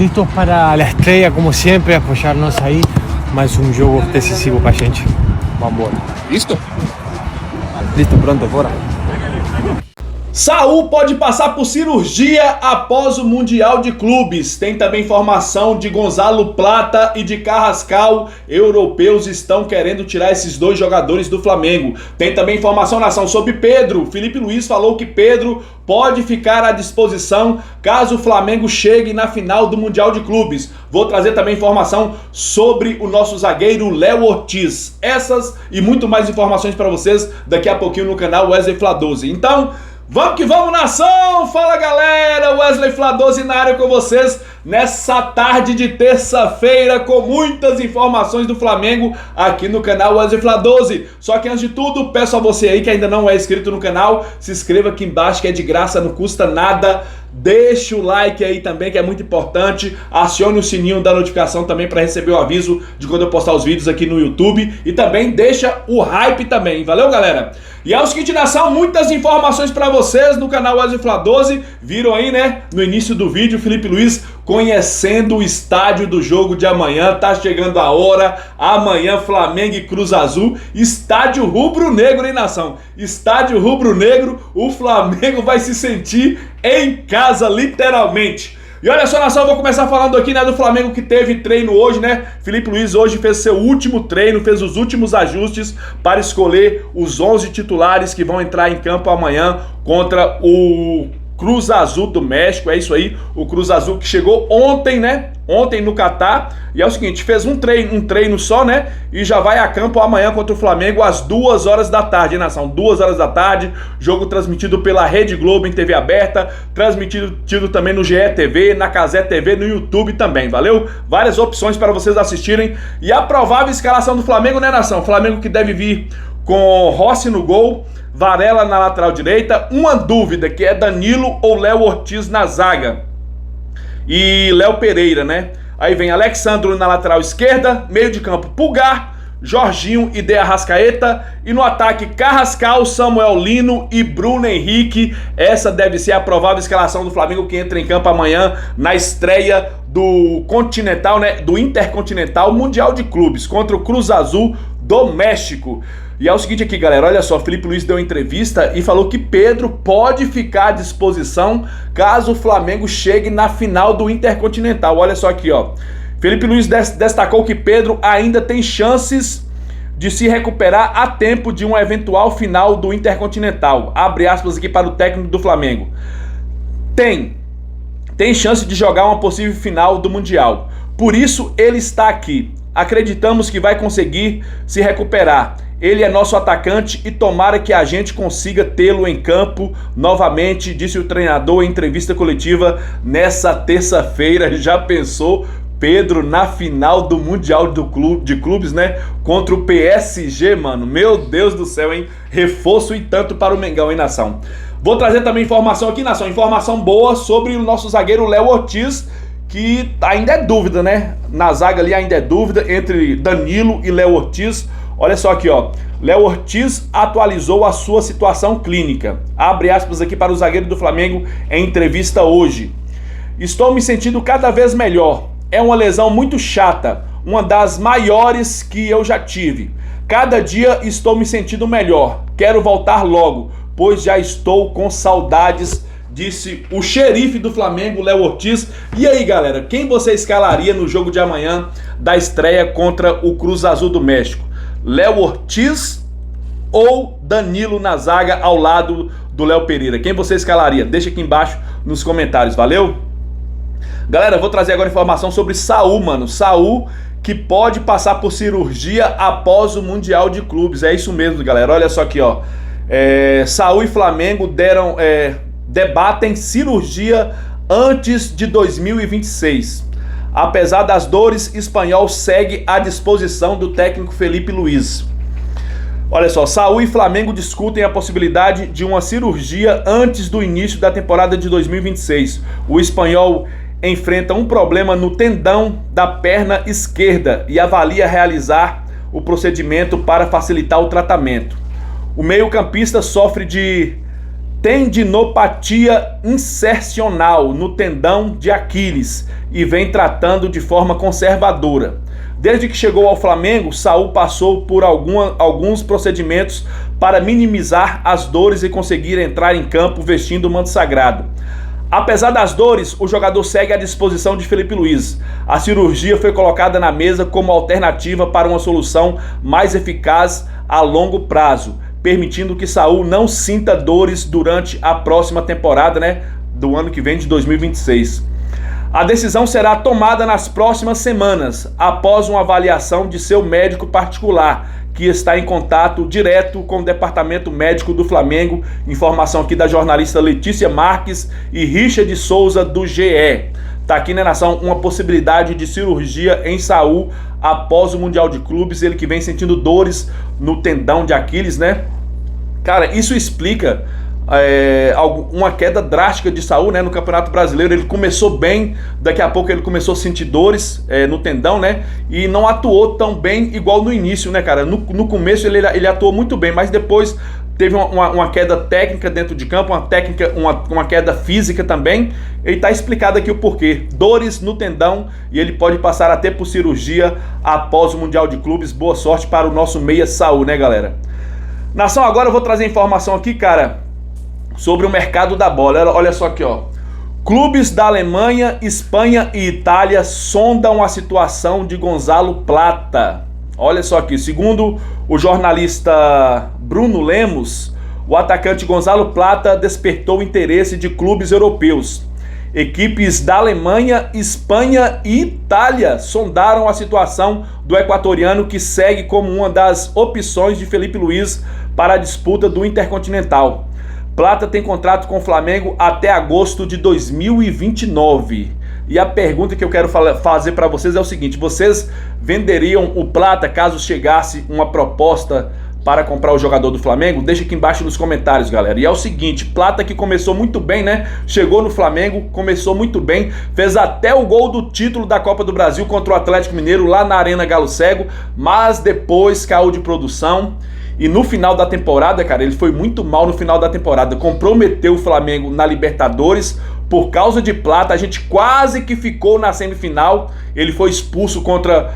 listos para a estreia, como sempre, apoiar-nos aí. Mais um jogo decisivo para a gente. Vamos embora. Listo? Listo, pronto, bora. Saul pode passar por cirurgia após o Mundial de Clubes. Tem também informação de Gonzalo Plata e de Carrascal. Europeus estão querendo tirar esses dois jogadores do Flamengo. Tem também informação, nação, sobre Pedro. Felipe Luiz falou que Pedro pode ficar à disposição caso o Flamengo chegue na final do Mundial de Clubes. Vou trazer também informação sobre o nosso zagueiro Léo Ortiz. Essas e muito mais informações para vocês daqui a pouquinho no canal Wesley Fla 12. Então, vamos que vamos, nação! Fala, galera! Wesley Fla 12 na área com vocês nessa tarde de terça-feira com muitas informações do Flamengo aqui no canal Wesley Fla 12. Só que antes de tudo, peço a você aí que ainda não é inscrito no canal, se inscreva aqui embaixo que é de graça, não custa nada. Deixa o like aí também, que é muito importante. Acione o sininho da notificação também para receber o aviso de quando eu postar os vídeos aqui no YouTube. E também deixa o hype também. Valeu, galera? E é o seguinte, nação, muitas informações para vocês no canal Wesley Fla 12. Viram aí, né, no início do vídeo, Felipe Luiz conhecendo o estádio do jogo de amanhã. Tá chegando a hora. Amanhã, Flamengo e Cruz Azul. Estádio rubro-negro, hein, nação? Estádio rubro-negro. O Flamengo vai se sentir em casa, literalmente. E olha só, nação, eu vou começar falando aqui, né, do Flamengo que teve treino hoje, né? Felipe Luiz hoje fez seu último treino, fez os últimos ajustes para escolher os 11 titulares que vão entrar em campo amanhã contra o Cruz Azul do México. É isso aí, o Cruz Azul que chegou ontem, né? Ontem no Catar. E é o seguinte, fez um treino só, né? E já vai a campo amanhã contra o Flamengo às 2 horas da tarde, hein, nação? 2 horas da tarde, jogo transmitido pela Rede Globo em TV aberta, transmitido também no GE TV, na Cazé TV, no YouTube também, valeu? Várias opções para vocês assistirem. E a provável escalação do Flamengo, né, nação? Flamengo que deve vir com Rossi no gol, Varela na lateral direita, uma dúvida que é Danilo ou Léo Ortiz na zaga. E Léo Pereira, né? Aí vem Alexandro na lateral esquerda, meio de campo Pulgar, Jorginho e De Arrascaeta, e no ataque Carrascal, Samuel Lino e Bruno Henrique. Essa deve ser a provável escalação do Flamengo que entra em campo amanhã na estreia do Continental, né? Do Intercontinental Mundial de Clubes contra o Cruz Azul do México. E é o seguinte aqui, galera, olha só, Felipe Luiz deu uma entrevista e falou que Pedro pode ficar à disposição caso o Flamengo chegue na final do Intercontinental. Olha só aqui, ó. Felipe Luiz destacou que Pedro ainda tem chances de se recuperar a tempo de uma eventual final do Intercontinental. Abre aspas aqui para o técnico do Flamengo. Tem chance de jogar uma possível final do Mundial. Por isso ele está aqui. Acreditamos que vai conseguir se recuperar. Ele é nosso atacante e tomara que a gente consiga tê-lo em campo novamente, disse o treinador em entrevista coletiva nessa terça-feira. Já pensou Pedro na final do Mundial de Clubes, né? Contra o PSG, mano. Meu Deus do céu, hein? Reforço e tanto para o Mengão, hein, nação? Vou trazer também informação aqui, nação. Informação boa sobre o nosso zagueiro Léo Ortiz, que ainda é dúvida, né? Na zaga ali ainda é dúvida entre Danilo e Léo Ortiz. Olha só aqui, ó. Léo Ortiz atualizou a sua situação clínica. Abre aspas aqui para o zagueiro do Flamengo em entrevista hoje. Estou me sentindo cada vez melhor. É uma lesão muito chata, uma das maiores que eu já tive. Cada dia estou me sentindo melhor. Quero voltar logo, pois já estou com saudades, disse o xerife do Flamengo, Léo Ortiz. E aí, galera, quem você escalaria no jogo de amanhã da estreia contra o Cruz Azul do México? Léo Ortiz ou Danilo na zaga ao lado do Léo Pereira? Quem você escalaria? Deixa aqui embaixo nos comentários, valeu? Galera, vou trazer agora informação sobre Saul, mano. Saul que pode passar por cirurgia após o Mundial de Clubes. É isso mesmo, galera. Olha só aqui, ó. Saul e Flamengo debatem cirurgia antes de 2026. Apesar das dores, Espanhol segue à disposição do técnico Felipe Luiz. Olha só, Saul e Flamengo discutem a possibilidade de uma cirurgia antes do início da temporada de 2026. O Espanhol enfrenta um problema no tendão da perna esquerda e avalia realizar o procedimento para facilitar o tratamento. O meio-campista sofre de tendinopatia insercional no tendão de Aquiles e vem tratando de forma conservadora. Desde que chegou ao Flamengo, Saul passou por alguns procedimentos para minimizar as dores e conseguir entrar em campo vestindo o manto sagrado. Apesar das dores, o jogador segue à disposição de Felipe Luiz. A cirurgia foi colocada na mesa como alternativa para uma solução mais eficaz a longo prazo, permitindo que Saul não sinta dores durante a próxima temporada, do ano que vem, de 2026. A decisão será tomada nas próximas semanas, após uma avaliação de seu médico particular, que está em contato direto com o departamento médico do Flamengo. Informação aqui da jornalista Letícia Marques e Richard Souza do GE. Tá aqui, né, nação, uma possibilidade de cirurgia em Saul após o Mundial de Clubes, ele que vem sentindo dores no tendão de Aquiles, né? Cara, isso explica uma queda drástica de Saul, no Campeonato Brasileiro. Ele começou bem, daqui a pouco ele começou a sentir dores no tendão, e não atuou tão bem igual no início, cara. No começo ele atuou muito bem, mas depois teve uma queda técnica dentro de campo, uma queda física também. E tá explicado aqui o porquê. Dores no tendão e ele pode passar até por cirurgia após o Mundial de Clubes. Boa sorte para o nosso meia Saul, galera? Nação, agora eu vou trazer informação aqui, cara, sobre o mercado da bola. Olha só aqui, ó. Clubes da Alemanha, Espanha e Itália sondam a situação de Gonzalo Plata. Olha só aqui, segundo o jornalista Bruno Lemos, o atacante Gonzalo Plata despertou o interesse de clubes europeus. Equipes da Alemanha, Espanha e Itália sondaram a situação do equatoriano, que segue como uma das opções de Felipe Luiz para a disputa do Intercontinental. Plata tem contrato com o Flamengo até agosto de 2029. E a pergunta que eu quero fazer para vocês é o seguinte: vocês venderiam o Plata caso chegasse uma proposta para comprar o jogador do Flamengo? Deixa aqui embaixo nos comentários, galera. E é o seguinte, Plata que começou muito bem, chegou no Flamengo, começou muito bem, fez até o gol do título da Copa do Brasil contra o Atlético Mineiro lá na Arena Galo Cego, mas depois caiu de produção. E no final da temporada, cara, ele foi muito mal no final da temporada. Comprometeu o Flamengo na Libertadores. Por causa de Plata, a gente quase que ficou na semifinal. Ele foi expulso contra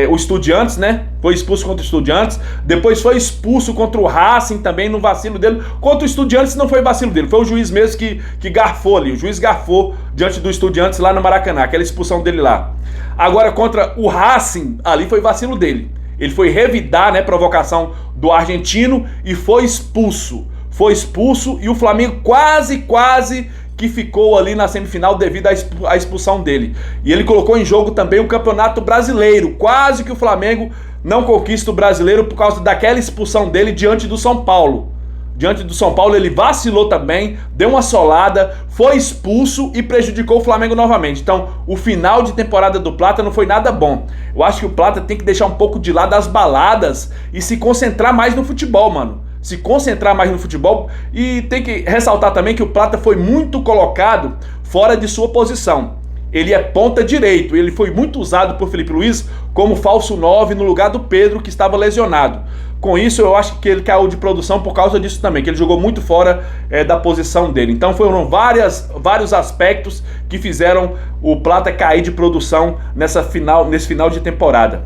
o Estudiantes, Foi expulso contra o Estudiantes. Depois foi expulso contra o Racing também, no vacilo dele. Contra o Estudiantes não foi vacilo dele, foi o juiz mesmo que garfou ali. O juiz garfou diante do Estudiantes lá no Maracanã, aquela expulsão dele lá. Agora, contra o Racing, ali foi vacilo dele. Ele foi revidar, provocação do argentino e foi expulso. Foi expulso e o Flamengo quase que ficou ali na semifinal devido à expulsão dele. E ele colocou em jogo também o Campeonato Brasileiro. Quase que o Flamengo não conquista o Brasileiro por causa daquela expulsão dele diante do São Paulo. Diante do São Paulo ele vacilou também, deu uma solada, foi expulso e prejudicou o Flamengo novamente. Então o final de temporada do Plata não foi nada bom. Eu acho que o Plata tem que deixar um pouco de lado as baladas e se concentrar mais no futebol, mano. Se concentrar mais no futebol. E tem que ressaltar também que o Plata foi muito colocado fora de sua posição. Ele é ponta direito, ele foi muito usado por Felipe Luiz como falso 9 no lugar do Pedro, que estava lesionado. Com isso, eu acho que ele caiu de produção por causa disso também, que ele jogou muito fora da posição dele. Então foram vários aspectos que fizeram o Plata cair de produção nesse final de temporada.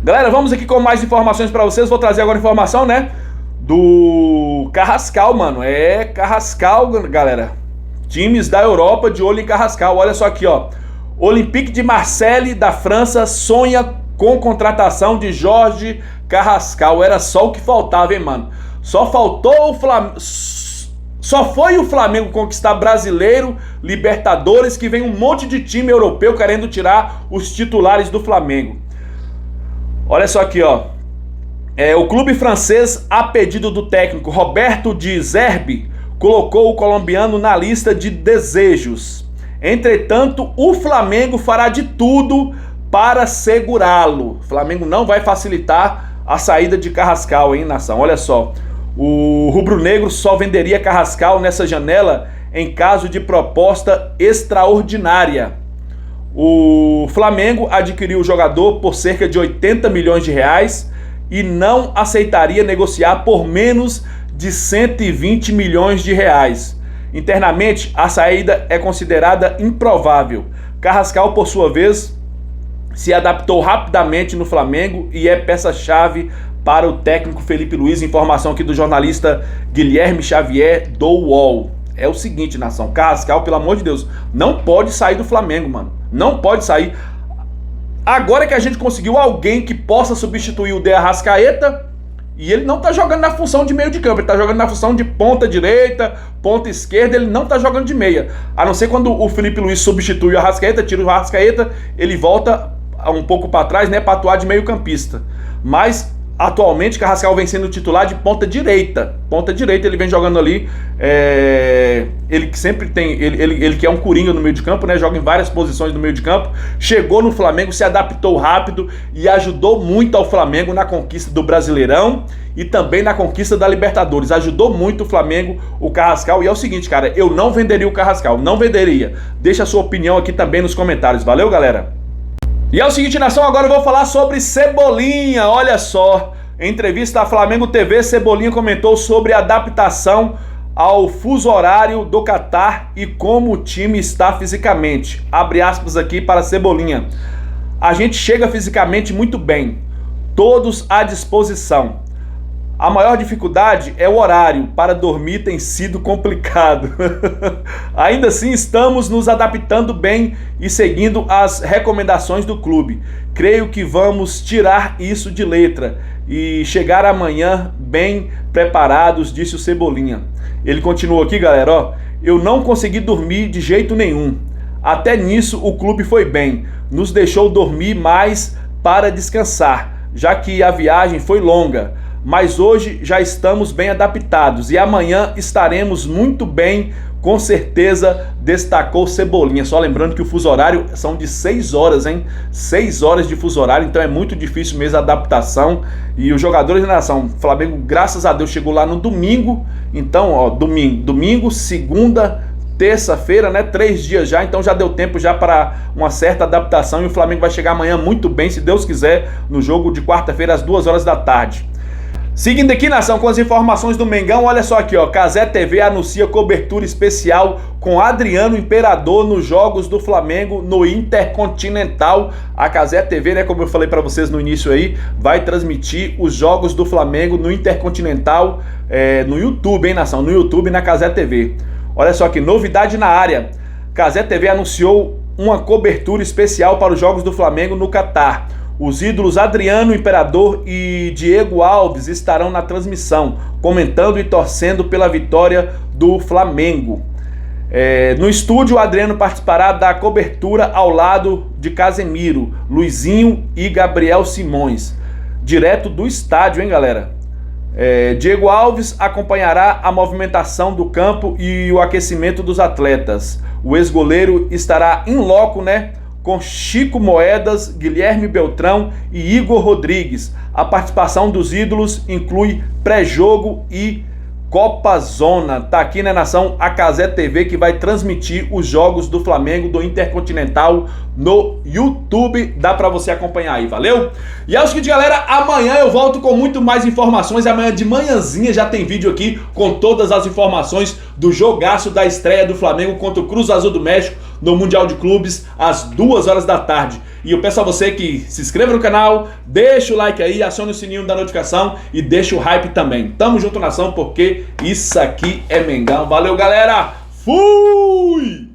Galera, vamos aqui com mais informações para vocês. Vou trazer agora informação, do Carrascal, mano. Carrascal, galera. Times da Europa de olho em Carrascal. Olha só aqui, ó. Olympique de Marseille da França sonha com contratação de Jorge Carrascal. Era só o que faltava, hein, mano? Só foi o Flamengo conquistar Brasileiro, Libertadores, que vem um monte de time europeu querendo tirar os titulares do Flamengo. Olha só aqui, ó. O clube francês, a pedido do técnico Roberto de Zerbi, colocou o colombiano na lista de desejos. Entretanto, o Flamengo fará de tudo para segurá-lo. O Flamengo não vai facilitar a saída de Carrascal, hein, nação? Olha só, o rubro-negro só venderia Carrascal nessa janela em caso de proposta extraordinária. O Flamengo adquiriu o jogador por cerca de 80 milhões de reais e não aceitaria negociar por menos de 120 milhões de reais. Internamente, a saída é considerada improvável. Carrascal, por sua vez, se adaptou rapidamente no Flamengo e é peça-chave para o técnico Felipe Luiz. Informação aqui do jornalista Guilherme Xavier do UOL. É o seguinte, nação, Carrascal, pelo amor de Deus, não pode sair do Flamengo, mano. Não pode sair. Agora que a gente conseguiu alguém que possa substituir o De Arrascaeta, e ele não tá jogando na função de meio de campo, ele tá jogando na função de ponta direita, ponta esquerda, ele não tá jogando de meia. A não ser quando o Felipe Luiz substitui o Arrascaeta, tira o Arrascaeta, ele volta um pouco para trás, né, para atuar de meio campista. Mas atualmente Carrascal vem sendo titular de ponta direita. Ponta direita ele vem jogando ali. Ele que sempre tem. Ele que é um coringa no meio de campo, né? Joga em várias posições no meio de campo. Chegou no Flamengo, se adaptou rápido e ajudou muito ao Flamengo na conquista do Brasileirão e também na conquista da Libertadores. Ajudou muito o Flamengo, o Carrascal. E é o seguinte, cara, eu não venderia o Carrascal, não venderia. Deixa a sua opinião aqui também nos comentários. Valeu, galera? E é o seguinte, nação, agora eu vou falar sobre Cebolinha. Olha só, em entrevista à Flamengo TV, Cebolinha comentou sobre a adaptação ao fuso horário do Catar e como o time está fisicamente. Abre aspas aqui para Cebolinha. A gente chega fisicamente muito bem, todos à disposição. A maior dificuldade é o horário, para dormir tem sido complicado. Ainda assim, estamos nos adaptando bem e seguindo as recomendações do clube. Creio que vamos tirar isso de letra e chegar amanhã bem preparados, disse o Cebolinha. Ele continuou aqui, galera, ó. Eu não consegui dormir de jeito nenhum. Até nisso o clube foi bem. Nos deixou dormir mais para descansar, já que a viagem foi longa. Mas hoje já estamos bem adaptados e amanhã estaremos muito bem, com certeza, destacou Cebolinha. Só lembrando que o fuso horário são de 6 horas, hein? 6 horas de fuso horário, então é muito difícil mesmo a adaptação. E os jogadores da nação, Flamengo, graças a Deus, chegou lá no domingo. Então, ó, domingo, segunda, terça-feira, né? 3 dias já, então já deu tempo já para uma certa adaptação e o Flamengo vai chegar amanhã muito bem, se Deus quiser, no jogo de quarta-feira às 2 horas da tarde. Seguindo aqui, nação, com as informações do Mengão, olha só aqui, ó, Cazé TV anuncia cobertura especial com Adriano Imperador nos jogos do Flamengo no Intercontinental. A Cazé TV, né, como eu falei para vocês no início aí, vai transmitir os jogos do Flamengo no Intercontinental no YouTube, hein, nação, no YouTube e na Cazé TV. Olha só que novidade na área, Cazé TV anunciou uma cobertura especial para os jogos do Flamengo no Catar. Os ídolos Adriano Imperador e Diego Alves estarão na transmissão, comentando e torcendo pela vitória do Flamengo. No estúdio, o Adriano participará da cobertura ao lado de Casemiro, Luizinho e Gabriel Simões, direto do estádio, hein, galera? Diego Alves acompanhará a movimentação do campo e o aquecimento dos atletas. O ex-goleiro estará in loco, né? Com Chico Moedas, Guilherme Beltrão e Igor Rodrigues. A participação dos ídolos inclui pré-jogo e Copa Zona. Tá aqui, né, nação, a Cazé TV que vai transmitir os jogos do Flamengo do Intercontinental no YouTube. Dá pra você acompanhar aí, valeu? E é o seguinte, galera, amanhã eu volto com muito mais informações. Amanhã de manhãzinha já tem vídeo aqui com todas as informações do jogaço da estreia do Flamengo contra o Cruz Azul do México no Mundial de Clubes às 2 horas da tarde. E eu peço a você que se inscreva no canal, deixa o like aí, acione o sininho da notificação e deixa o hype também. Tamo junto, nação, porque isso aqui é Mengão. Valeu, galera! Fui!